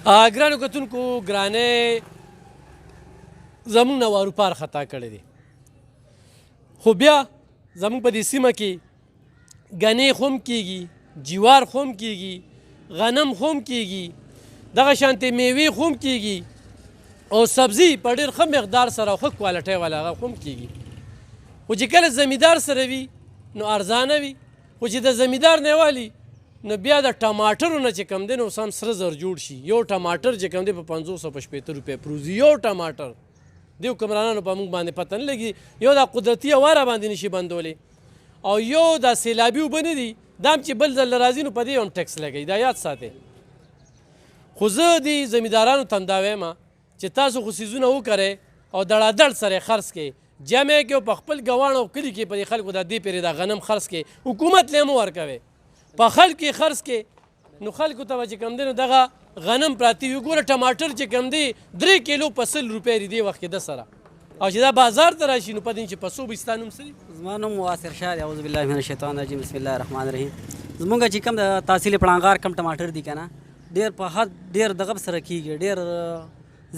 ګرانو کتونکو ګرانۍ زموږ نه واروپار خطا کړی دی خو بیا زموږ په دې سیمه کې ګنې خو هم کیږي جوار خو هم کیږي غنم خو هم کیږي دغه شانتې میوې خو هم کیږي او سبزي په ډېر ښه مقدار سره او ښه کوالټۍ والا هغه خو هم کیږي خو چې کله زمیندار سره وي نو ارزانه وي خو چې د زمیندار نه والي نو بیا د ټماټرو نه چې کم دی نو اوس هم سره زر جوړ شي یو ټماټر چې کم دی په 550 روپۍ پروزي یو ټماټر دې حکمرانانو په موږ باندې پته نه لګي یو دا قدرتي اواره باندې نشي بندولی او یو دا سیلابي اوبه نه دي دا هم چې بل ځل راځي نو په دې هم ټکس لګوي دا یاد ساتئ خو زه دې زمیندارانو ته همدا وایم چې تاسو خو څیزونه وکرئ او دړادړ سره یې خرڅ کړئ جمع یې کړئ او په خپل ګواڼ او کلي کې په دې خلکو دا دې پېرې دا غنم خرڅ کړئ حکومت له یې مه ورکوئ په خلک یې خرڅ کړئ نو خلکو ته به چې کوم دی نو دغه غنم پراته وي ګوره ټماټر چې کوم دی 3 کیلو په 100 روپۍ دی دې وخت کې ده سره او چې دا بازار ته راشي نو پته چې په څو به ستا نوم څه دی زما نوم واسر شاه دی اعوذ بالله من الشیطان الرجیم بسم الله الرحمن الرحیم زمونږ چې کوم د تحصیل پړانګار کم ټماټر دي که نه ډېر په حد ډېر دغه سره کېږي ډېر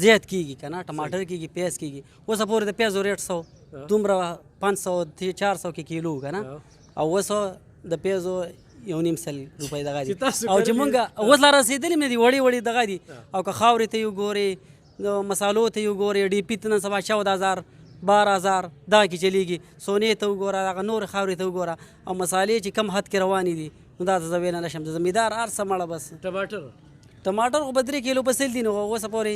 زیات کېږي که نه ټماټر کېږي پیاز کېږي اوس پورې د پیازو ریټ 100 دومره 500 400 کې کیلو که نه او اوس د پیازو 1.5 روپۍ دغه دي او چې مونږ اوس لا رسېدلي نه دي وړې وړې دغه دي او که خاورې ته یې وګورې د مسالو ته یې وګورې ډي پي ته نن سبا 14000 12000 دغه کې چلیږي سونې ته وګوره هغه نورې خاورې ته وګوره او مسالې چې کم حد کې روانې دي نو دا ته زه ویلی نه شم د زمیندار هر څه مړه بس ټماټر خو به 3 کیلو په سل دي نو اوسه پورې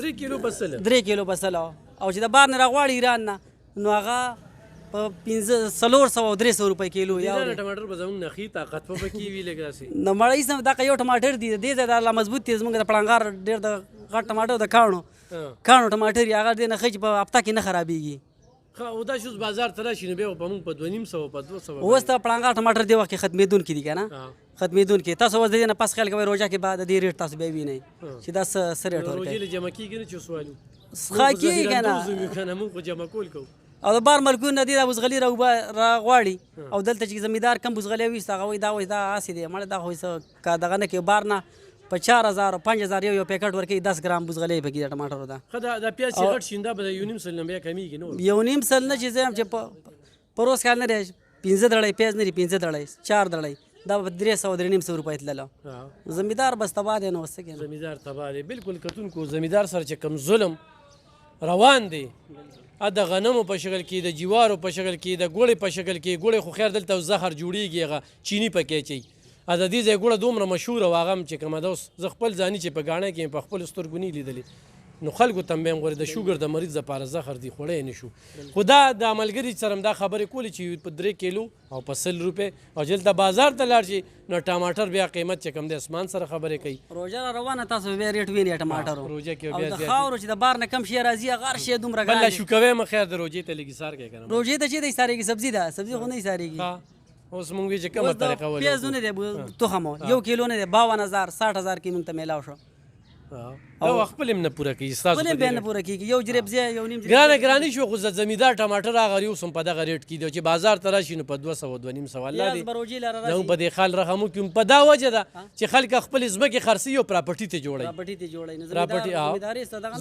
3 کیلو په سل 3 کیلو په سل او چې د بار نه راغواړي ایران نه نو هغه په 400 او 300 روپۍ کیلو یا ټماټر به زموږ نخي طاقت په کې وي لګ داسې نو مړی سم دا یو ټماټر دی دې ځای دا مضبوط دی زموږ د پړانګار ډېر د غټ ټماټر د کاڼو ټماټر هغه دې نخي چې په هفته کې نه خرابېږي او دا شوز بازار ته راشي نو بیا به موږ په 250 په 200 اوس ته پړانګار ټماټر دی وخت کې ختمېدونکي دي که نه ختمېدونکي تاسو اوس د دې نه پس خیال کوئ روژه کې بعد د دې ریټ تاسو بیا وینئ چې دا څه ریټ ورکوي روژې له جمع کېږي نه چې اوس والو ښه کېږي که نه موږ خو جمع کول کوو او د بار ملکونه دي دا بوزغلي راغواړي او دلته چې زمیندار کم بوزغلی ویست هغه وایي دا وایي دا هسې دی مړه دا خو که دغه نه کوي بار نه په 4000 5000 یو پیکټ ورکوي 10 ګرام بوزغلی پکې د ټماټرو ده ښه دا پیاز چې غټ شي دا به 1.5 سل نه بیا کمیږي نو 1.5 سل نه چې زه یم چې په روز خیال نه دی 15 دړۍ پیاز نه دي 15 دړۍ 4 دړۍ دا به 300 350 روپۍ تلله زمیندار بس تباه دی نو څه کوي زمیندار تباه دی بالکل کتونکو زمیندار سره چې کم ظلم روان دی د غنمو په شکل کې د جوارو په شکل کې د ګوړې په شکل کې ګوړې خو خیر دلته زهر جوړېږي هغه چینی پکې اچوي د دې ځای ګوړه دومره مشهوره وه هغه هم چې کومه ده اوس زه خپل ځاني چې په ګاڼه کې په خپلو سترګو نه لیدلې نو خلکو ته هم غورې د شوګر د مریض دپاره زهر دی خوړی نه شو خو دا د ملګري سره هم دا خبرې کولې چې په 3 کیلو او په 100 روپۍ او چې دلته بازار ته لاړ شي نو ټماټر بیا قیمت چې کوم دی اسمان سره خبرې کوي روژه را روانه تاسو بیا ریټ وینئ ټماټرو روژه کې او بیا د خاورو چې د بار نه کم شي راځي هغه هر شی دومره بله شو کوی مه خیر د روژې ته لږ ایسار کوي که نه روژې ته چې دی ایسارېږي سبزي ده سبزي خو نه ایسارېږي اوس مونږ وی چې کومه طریقه ولرو پیاز نه دی تخم 1 کیلو نه دی 52000 60000 کې مونږ ته میلاو شو او خپل هم نه پوره کیږي تاسو خپل به نه پوره کیږي یو جریب ځای یو نیم ګرانی شو خو زمیندار ټماټر هغه یو سم په دغه ریټ کې دی چې بازار ته راشي نو په 200 2.5 الله دی نو په دې خال رقمو کې په دا وجه ده چې خلک خپل ځمکې خرڅي او پراپرټي ته جوړي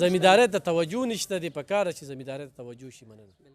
زمینداري ته توجه نشته دی په کار چې زمینداري ته توجه شي مننه